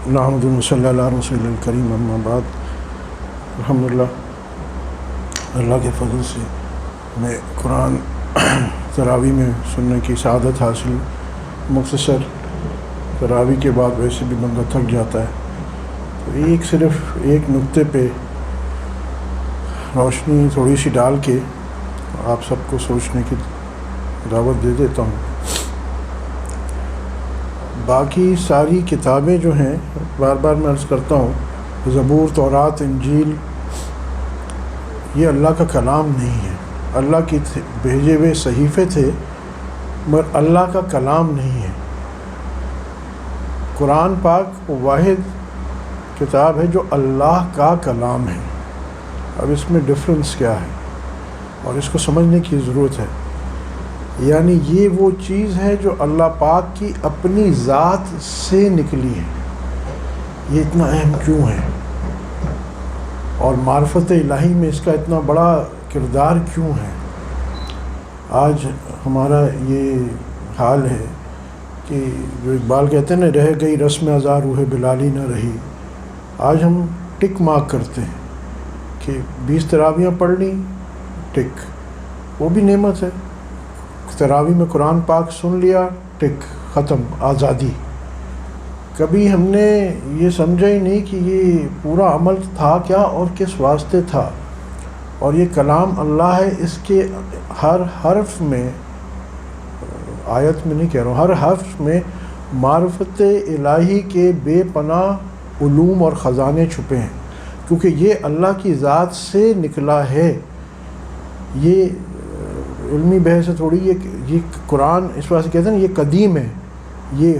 نحمد صلی اللہ علیہ رسول الکریم اما بعد. الحمدللہ اللہ کے فضل سے میں قرآن تراویح میں سننے کی سعادت حاصل. مختصر تراویح کے بعد ویسے بھی بندہ تھک جاتا ہے، تو صرف ایک نقطے پہ روشنی تھوڑی سی ڈال کے آپ سب کو سوچنے کی دعوت دے دیتا ہوں. باقی ساری کتابیں جو ہیں، بار بار میں عرض کرتا ہوں، زبور، تورات، انجیل، یہ اللہ کا کلام نہیں ہے. اللہ کی بھیجے ہوئے صحیفے تھے مگر اللہ کا کلام نہیں ہے. قرآن پاک واحد کتاب ہے جو اللہ کا کلام ہے. اب اس میں ڈفرنس کیا ہے اور اس کو سمجھنے کی ضرورت ہے. یعنی یہ وہ چیز ہے جو اللہ پاک کی اپنی ذات سے نکلی ہے. یہ اتنا اہم کیوں ہے اور معرفت الہی میں اس کا اتنا بڑا کردار کیوں ہے؟ آج ہمارا یہ حال ہے کہ جو اقبال کہتے ہیں نا، رہ گئی رسم ازاں روح بلالی نہ رہی. آج ہم ٹک مارک کرتے ہیں کہ 20 تراویحاں پڑھ لیں، ٹک، وہ بھی نعمت ہے. تراویح میں قرآن پاک سن لیا، ٹک، ختم، آزادی. کبھی ہم نے یہ سمجھا ہی نہیں کہ یہ پورا عمل تھا کیا اور کس واسطے تھا. اور یہ کلام اللہ ہے، اس کے ہر حرف میں، آیت میں نہیں کہہ رہا ہوں، ہر حرف میں معرفت الہی کے بے پناہ علوم اور خزانے چھپے ہیں، کیونکہ یہ اللہ کی ذات سے نکلا ہے. یہ علمی بحث ہے تھوڑی. یہ قرآن اس واسطے کہتے ہیں یہ قدیم ہے، یہ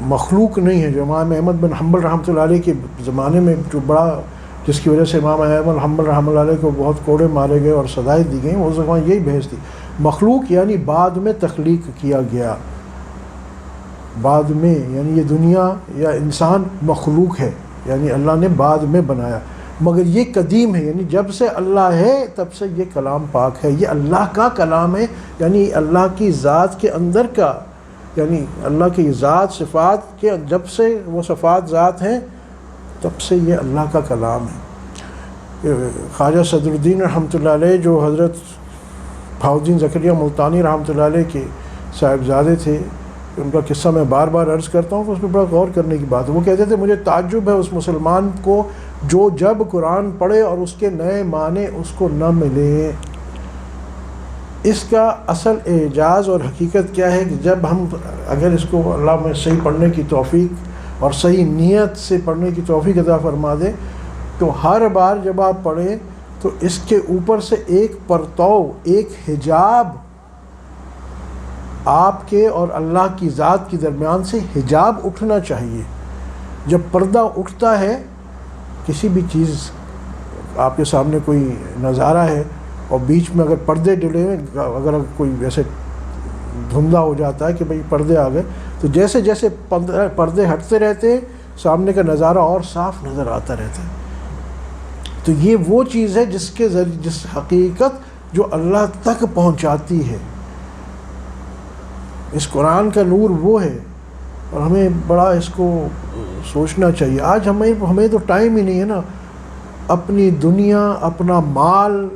مخلوق نہیں ہے. جو امام احمد بن حنبل رحمۃ اللہ علیہ کے زمانے میں جو بڑا، جس کی وجہ سے امام احمد بن حنبل رحمۃ اللہ علیہ کو بہت کوڑے مارے گئے اور سزائیں دی گئیں، اس زمان یہی بحث تھی. مخلوق یعنی بعد میں تخلیق کیا گیا، بعد میں، یعنی یہ دنیا یا انسان مخلوق ہے، یعنی اللہ نے بعد میں بنایا. مگر یہ قدیم ہے، یعنی جب سے اللہ ہے تب سے یہ کلام پاک ہے. یہ اللہ کا کلام ہے، یعنی اللہ کی ذات کے اندر کا، یعنی اللہ کی ذات صفات کے، جب سے وہ صفات ذات ہیں تب سے یہ اللہ کا کلام ہے. خواجہ صدر الدین رحمۃ اللہ علیہ، جو حضرت بہاؤالدین زکریا ملتانی رحمۃ اللہ علیہ کے صاحبزادے تھے، ان کا قصہ میں بار بار عرض کرتا ہوں کہ اس پہ بڑا غور کرنے کی بات ہے. وہ کہتے تھے مجھے تعجب ہے اس مسلمان کو جو جب قرآن پڑھے اور اس کے نئے معنی اس کو نہ ملے. اس کا اصل اعجاز اور حقیقت کیا ہے کہ جب ہم، اگر اس کو اللہ میں صحیح پڑھنے کی توفیق اور صحیح نیت سے پڑھنے کی توفیق عطا فرما دے، تو ہر بار جب آپ پڑھیں تو اس کے اوپر سے ایک پرتو، ایک حجاب، آپ کے اور اللہ کی ذات کے درمیان سے حجاب اٹھنا چاہیے. جب پردہ اٹھتا ہے، کسی بھی چیز، آپ کے سامنے کوئی نظارہ ہے اور بیچ میں اگر پردے ڈلے ہوئے، اگر کوئی ویسے دھندلا ہو جاتا ہے کہ بھئی پردے آ گئے، تو جیسے جیسے پردے ہٹتے رہتے ہیں سامنے کا نظارہ اور صاف نظر آتا رہتا ہے. تو یہ وہ چیز ہے جس کے ذریعے، جس حقیقت جو اللہ تک پہنچاتی ہے. اس قرآن کا نور وہ ہے اور ہمیں بڑا اس کو سوچنا چاہیے. آج ہمیں تو ٹائم ہی نہیں ہے نا. اپنی دنیا، اپنا مال،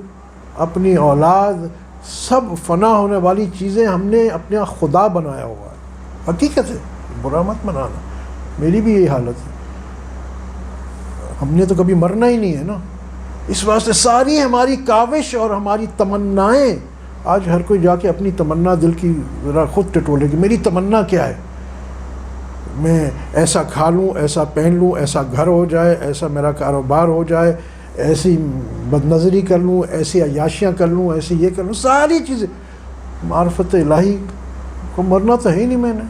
اپنی اولاد، سب فنا ہونے والی چیزیں ہم نے اپنا خدا بنایا ہوا ہے. حقیقت ہے، برا مت منانا، میری بھی یہی حالت ہے. ہم نے تو کبھی مرنا ہی نہیں ہے نا. اس واسطے ساری ہماری کاوش اور ہماری تمنائیں، آج ہر کوئی جا کے اپنی تمنا دل کی ذرا خود ٹٹولے کہ میری تمنا کیا ہے. میں ایسا کھا لوں، ایسا پہن لوں، ایسا گھر ہو جائے، ایسا میرا کاروبار ہو جائے، ایسی بد نظری کر لوں، ایسی عیاشیاں کر لوں، ایسی یہ کر لوں، ساری چیزیں. معرفت الہی کو مرنا تو ہے ہی نہیں. میں نے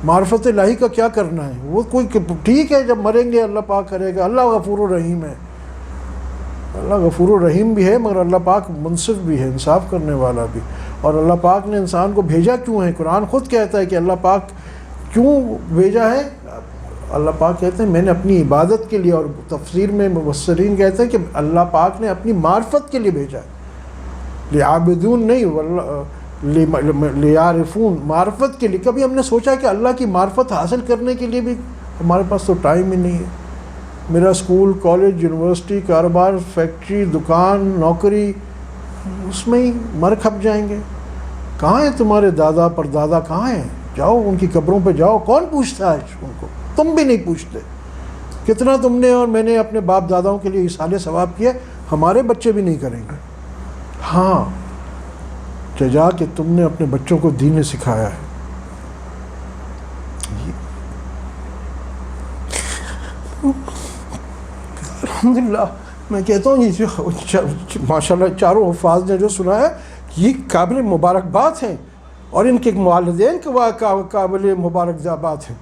معرفت الہی کا کیا کرنا ہے؟ وہ کوئی ٹھیک ہے، جب مریں گے اللہ پاک کرے گا. اللہ غفور الرحیم ہے، اللہ غفور الرحیم بھی ہے، مگر اللہ پاک منصف بھی ہے، انصاف کرنے والا بھی. اور اللہ پاک نے انسان کو بھیجا کیوں ہے؟ قرآن خود کہتا ہے کہ اللہ پاک کیوں بھیجا ہے. اللہ پاک کہتے ہیں میں نے اپنی عبادت کے لیے، اور تفسیر میں مفسرین کہتے ہیں کہ اللہ پاک نے اپنی معرفت کے لیے بھیجا ہے. لِعَابِدُونَ نہیں، لیعرفون، معرفت کے لیے. کبھی ہم نے سوچا کہ اللہ کی معرفت حاصل کرنے کے لیے بھی ہمارے پاس تو ٹائم ہی نہیں ہے. میرا اسکول، کالج، یونیورسٹی، کاروبار، فیکٹری، دکان، نوکری، اس میں ہی مر کھپ جائیں گے. کہاں ہیں تمہارے دادا پردادا؟ کہاں ہیں؟ جاؤ ان کی قبروں پہ جاؤ. کون پوچھتا ہے ان کو؟ تم بھی نہیں پوچھتے. کتنا تم نے اور میں نے اپنے باپ داداؤں کے لیے اصالِ ثواب کیا، ہمارے بچے بھی نہیں کریں گے. ہاں جا کہ تم نے اپنے بچوں کو دین سکھایا ہے. الحمدللہ میں کہتا ہوں یہ ماشاءاللہ چاروں حفاظ نے جو سنا ہے یہ قابل مبارکباد ہیں، اور ان کے والدین کے قابل مبارکباد ہیں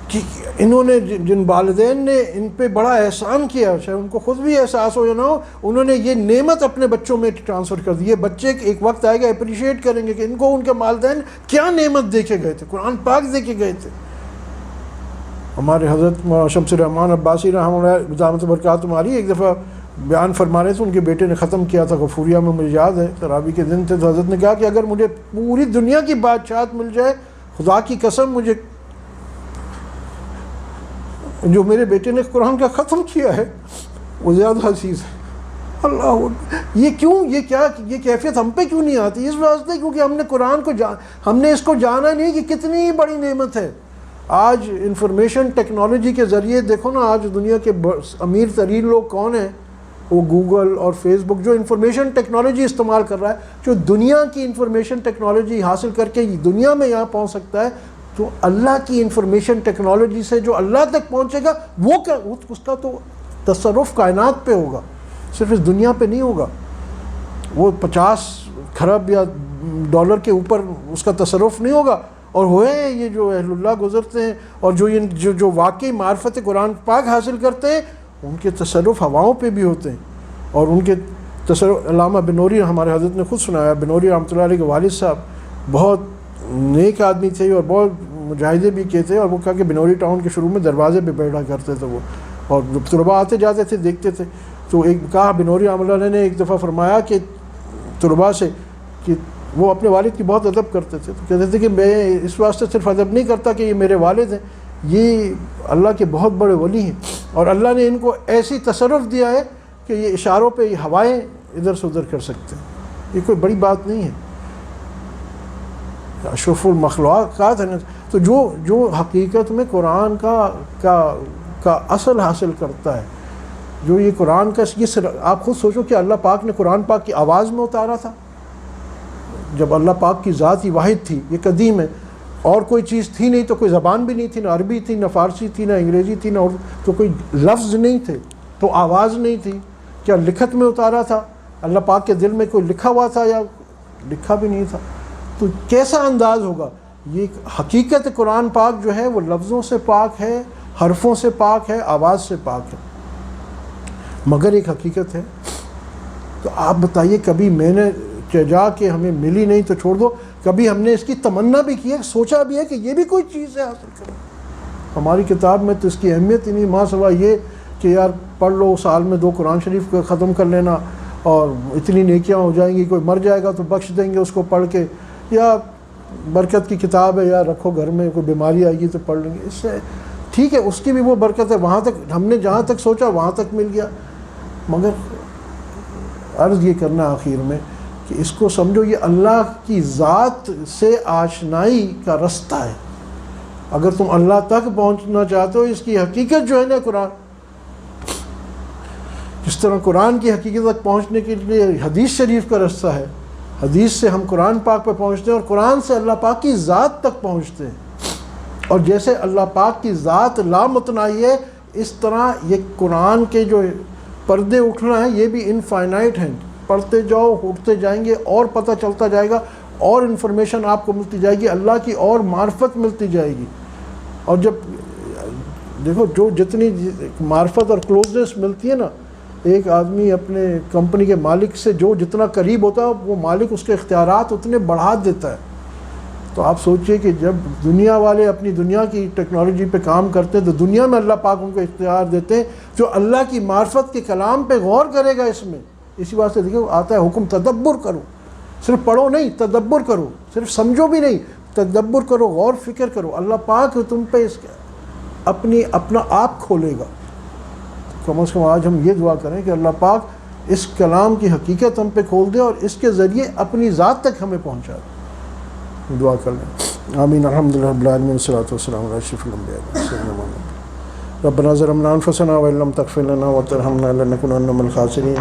کہ انہوں نے جن والدین نے ان پہ بڑا احسان کیا، چاہے ان کو خود بھی احساس ہو یا نہ ہو، انہوں نے یہ نعمت اپنے بچوں میں ٹرانسفر کر دی. یہ بچے ایک وقت آئے گا اپریشیٹ کریں گے کہ ان کو ان کے والدین کیا نعمت دے کے گئے تھے، قرآن پاک دے کے گئے تھے. ہمارے حضرت شمس الرحمان عباسی رحمہ اللہ دامت برکاتہ عالیہ ایک دفعہ بیان فرما رہے تھے، ان کے بیٹے نے ختم کیا تھا غفوریہ میں، مجھے یاد ہے تراویح کے دن تھے، تو حضرت نے کہا کہ اگر مجھے پوری دنیا کی بادشاہت مل جائے، خدا کی قسم مجھے جو میرے بیٹے نے قرآن کا ختم کیا ہے وہ زیادہ عزیز ہے. اللہ یہ کیوں، یہ کیا، یہ کیفیت ہم پہ کیوں نہیں آتی؟ اس واسطے کیونکہ ہم نے قرآن کو ہم نے اس کو جانا نہیں کہ کتنی بڑی نعمت ہے. آج انفارمیشن ٹیکنالوجی کے ذریعے دیکھو نا، آج دنیا کے امیر ترین لوگ کون ہیں؟ وہ گوگل اور فیس بک جو انفارمیشن ٹیکنالوجی استعمال کر رہا ہے، جو دنیا کی انفارمیشن ٹیکنالوجی حاصل کر کے دنیا میں یہاں پہنچ سکتا ہے، تو اللہ کی انفارمیشن ٹیکنالوجی سے جو اللہ تک پہنچے گا وہ اس کا تو تصرف کائنات پہ ہوگا، صرف اس دنیا پہ نہیں ہوگا. وہ 50 کھرب یا ڈالر کے اوپر اس کا تصرف نہیں ہوگا. اور ہوئے ہیں یہ جو اہل اللہ گزرتے ہیں اور جو واقعی معرفت قرآن پاک حاصل کرتے ہیں، ان کے تصرف ہواؤں پہ بھی ہوتے ہیں. اور ان کے تصرف علامہ بنوری ہمارے حضرت نے خود سنایا، بنوری رحمۃ اللہ علیہ کے والد صاحب بہت نیک آدمی تھے اور بہت مجاہدے بھی کیے تھے. اور وہ کہا کہ بنوری ٹاؤن کے شروع میں دروازے پہ بیٹھا کرتے تھے وہ، اور طلباء آتے جاتے تھے دیکھتے تھے. تو ایک کہا بنوری رحمۃ اللہ علیہ نے ایک دفعہ فرمایا کہ طلباء سے کہ وہ اپنے والد کی بہت ادب کرتے تھے، تو کہتے تھے کہ میں اس واسطے صرف ادب نہیں کرتا کہ یہ میرے والد ہیں، یہ اللہ کے بہت بڑے ولی ہیں، اور اللہ نے ان کو ایسی تصرف دیا ہے کہ یہ اشاروں پہ یہ ہوائیں ادھر سے ادھر کر سکتے ہیں. یہ کوئی بڑی بات نہیں ہے، اشرف المخلوقات ہے. تو جو حقیقت میں قرآن کا اصل حاصل کرتا ہے، جو یہ قرآن کا یہ آپ خود سوچو کہ اللہ پاک نے قرآن پاک کی آواز میں اتارا تھا. جب اللہ پاک کی ذات ہی واحد تھی، یہ قدیم ہے، اور کوئی چیز تھی نہیں، تو کوئی زبان بھی نہیں تھی، نہ عربی تھی، نہ فارسی تھی، نہ انگریزی تھی، نہ اردو، تو کوئی لفظ نہیں تھے، تو آواز نہیں تھی. کیا لکھت میں اتارا تھا؟ اللہ پاک کے دل میں کوئی لکھا ہوا تھا یا لکھا بھی نہیں تھا؟ تو کیسا انداز ہوگا؟ یہ حقیقت قرآن پاک جو ہے وہ لفظوں سے پاک ہے، حرفوں سے پاک ہے، آواز سے پاک ہے، مگر ایک حقیقت ہے. تو آپ بتائیے، کبھی میں نے جا کے ہمیں ملی نہیں تو چھوڑ دو، کبھی ہم نے اس کی تمنا بھی کی ہے، سوچا بھی ہے کہ یہ بھی کوئی چیز ہے حاصل کریں. ہماری کتاب میں تو اس کی اہمیت ہی نہیں، ماں سوا یہ کہ یار پڑھ لو، سال میں 2 قرآن شریف کو ختم کر لینا اور اتنی نیکیاں ہو جائیں گی، کوئی مر جائے گا تو بخش دیں گے اس کو پڑھ کے، یا برکت کی کتاب ہے، یا رکھو گھر میں، کوئی بیماری آئے گی تو پڑھ لیں گے. اس سے ٹھیک ہے، اس کی بھی وہ برکت ہے، وہاں تک ہم نے جہاں تک سوچا وہاں تک مل گیا. مگر عرض یہ کرنا آخر میں کہ اس کو سمجھو، یہ اللہ کی ذات سے آشنائی کا رستہ ہے. اگر تم اللہ تک پہنچنا چاہتے ہو، اس کی حقیقت جو ہے نا قرآن، جس طرح قرآن کی حقیقت تک پہنچنے کے لیے حدیث شریف کا رستہ ہے، حدیث سے ہم قرآن پاک پہ پہنچتے ہیں، اور قرآن سے اللہ پاک کی ذات تک پہنچتے ہیں. اور جیسے اللہ پاک کی ذات لامتناہی ہے، اس طرح یہ قرآن کے جو پردے اٹھنا ہے یہ بھی انفائنائٹ ہیں. پڑھتے جاؤ، اٹھتے جائیں گے، اور پتہ چلتا جائے گا، اور انفارمیشن آپ کو ملتی جائے گی، اللہ کی اور معرفت ملتی جائے گی. اور جب دیکھو جو جتنی معرفت اور کلوزنس ملتی ہے نا، ایک آدمی اپنے کمپنی کے مالک سے جو جتنا قریب ہوتا ہے، وہ مالک اس کے اختیارات اتنے بڑھا دیتا ہے. تو آپ سوچئے کہ جب دنیا والے اپنی دنیا کی ٹیکنالوجی پہ کام کرتے ہیں، تو دنیا میں اللہ پاک ان کو اختیار دیتے ہیں جو اللہ کی معرفت کے کلام پہ غور کرے گا. اس میں اسی واسطے دیکھو آتا ہے حکم تدبر کرو، صرف پڑھو نہیں، تدبر کرو، صرف سمجھو بھی نہیں، تدبر کرو، غور فکر کرو. اللہ پاک تم پہ اس اپنا آپ کھولے گا. کم از کم آج ہم یہ دعا کریں کہ اللہ پاک اس کلام کی حقیقت ہم پہ کھول دے اور اس کے ذریعے اپنی ذات تک ہمیں پہنچا دے. دعا کر لیں. آمین. الحمدللہ رب العالمین والصلاۃ والسلام علی اشرف الانبیاء سیدنا محمد. ربنا ظلمنا انفسنا وان لم تغفر لنا وترحمنا لنكونن من الخاسرین.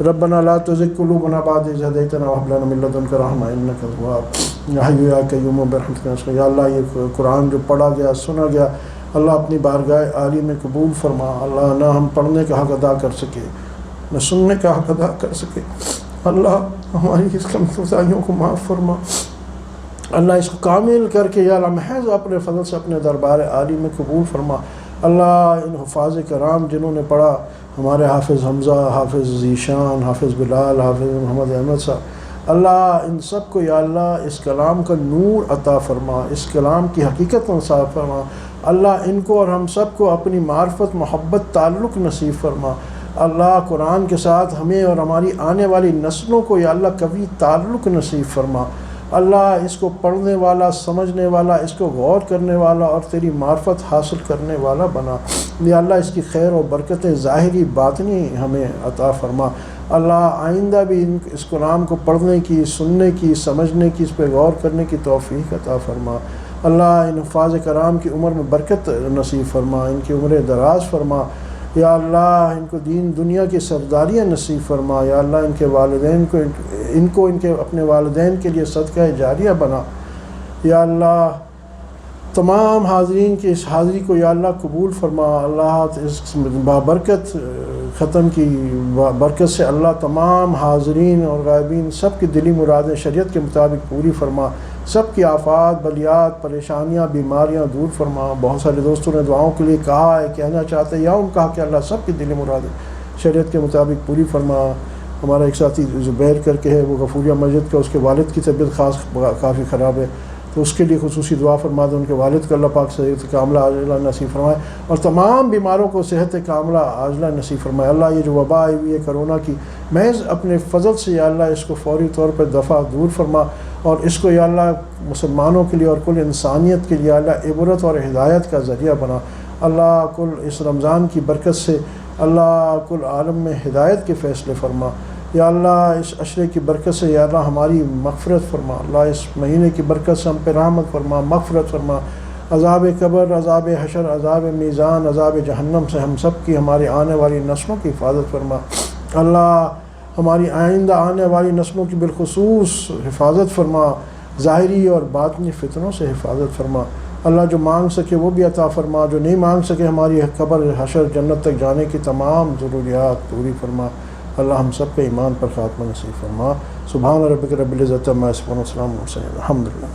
ربنا لا تزغ قلوبنا بعد إذ هديتنا وهب لنا من لدنك رحمة إنك الوهاب. یا حی یا قیوم برحمتک نستغیث. یا اللہ یہ قرآن جو پڑھا گیا سنا گیا اللہ اپنی بارگاہ عالی میں قبول فرما. اللہ نہ ہم پڑھنے کا حق ادا کر سکے نہ سننے کا حق ادا کر سکے. اللہ ہماری اس کم کوتاہیوں کو معاف فرما. اللہ اس کو کامل کر کے یا اللہ محض اپنے فضل سے اپنے دربار عالی میں قبول فرما. اللہ ان حفاظ کرام جنہوں نے پڑھا ہمارے حافظ حمزہ، حافظ ذیشان، حافظ بلال، حافظ محمد احمد صاحب، اللہ ان سب کو یا اللہ اس کلام کا نور عطا فرما، اس کلام کی حقیقت نصیب فرما. اللہ ان کو اور ہم سب کو اپنی معرفت محبت تعلق نصیب فرما. اللہ قرآن کے ساتھ ہمیں اور ہماری آنے والی نسلوں کو یا اللہ کبھی تعلق نصیب فرما. اللہ اس کو پڑھنے والا، سمجھنے والا، اس کو غور کرنے والا اور تیری معرفت حاصل کرنے والا بنا. یا اللہ اس کی خیر و برکتیں ظاہری باطنی ہمیں عطا فرما. اللہ آئندہ بھی اس کلام کو پڑھنے کی، سننے کی، سمجھنے کی، اس پہ غور کرنے کی توفیق عطا فرما. اللہ ان حفاظ کرام کی عمر میں برکت نصیب فرما، ان کی عمر دراز فرما. یا اللہ ان کو دین دنیا کی سرداریاں نصیب فرما. یا اللہ ان کے والدین کو ان کے اپنے والدین کے لیے صدقہ جاریہ بنا. یا اللہ تمام حاضرین کی اس حاضری کو یا اللہ قبول فرما. اللہ اس بابرکت ختم کی برکت سے اللہ تمام حاضرین اور غائبین سب کی دلی مرادیں شریعت کے مطابق پوری فرما. سب کی آفات، بلیات، پریشانیاں، بیماریاں دور فرما. بہت سارے دوستوں نے دعاؤں کے لیے کہا ہے، کہنا چاہتے ہیں یا ان کہا کہ اللہ سب کی دلی مرادیں شریعت کے مطابق پوری فرما. ہمارا ایک ساتھی زبیر کر کے ہے، وہ غفوریہ مسجد کا، اس کے والد کی طبیعت کافی خراب ہے، تو اس کے لیے خصوصی دعا فرما دیں. ان کے والد کو اللہ پاک صحت کاملہ عاجلہ نصیب فرمائے اور تمام بیماروں کو صحت کاملہ عاجلہ نصیب فرمائے. اللہ یہ جو وبا آئی ہوئی ہے کرونا کی، محض اپنے فضل سے یا اللہ اس کو فوری طور پر دفع دور فرما اور اس کو یا اللہ مسلمانوں کے لیے اور کل انسانیت کے لیے یا اللہ عبرت اور ہدایت کا ذریعہ بنا. اللہ کل اس رمضان کی برکت سے اللہ کل عالم میں ہدایت کے فیصلے فرما. یا اللہ اس عشرے کی برکت سے یا اللہ ہماری مغفرت فرما. اللہ اس مہینے کی برکت سے ہم پہ رحمت فرما، مغفرت فرما. عذاب قبر، عذاب حشر، عذاب میزان، عذاب جہنم سے ہم سب کی، ہماری آنے والی نسلوں کی حفاظت فرما. اللہ ہماری آئندہ آنے والی نسلوں کی بالخصوص حفاظت فرما. ظاہری اور باطنی فتنوں سے حفاظت فرما. اللہ جو مانگ سکے وہ بھی عطا فرما، جو نہیں مانگ سکے ہماری قبر، حشر، جنت تک جانے کی تمام ضروریات پوری فرما. اللہ ہم سب کے ایمان پر خاتمہ نصیب فرما. سبحان ربک رب العزت عما یصفون، والسلام علی المرسلین، الحمدللہ.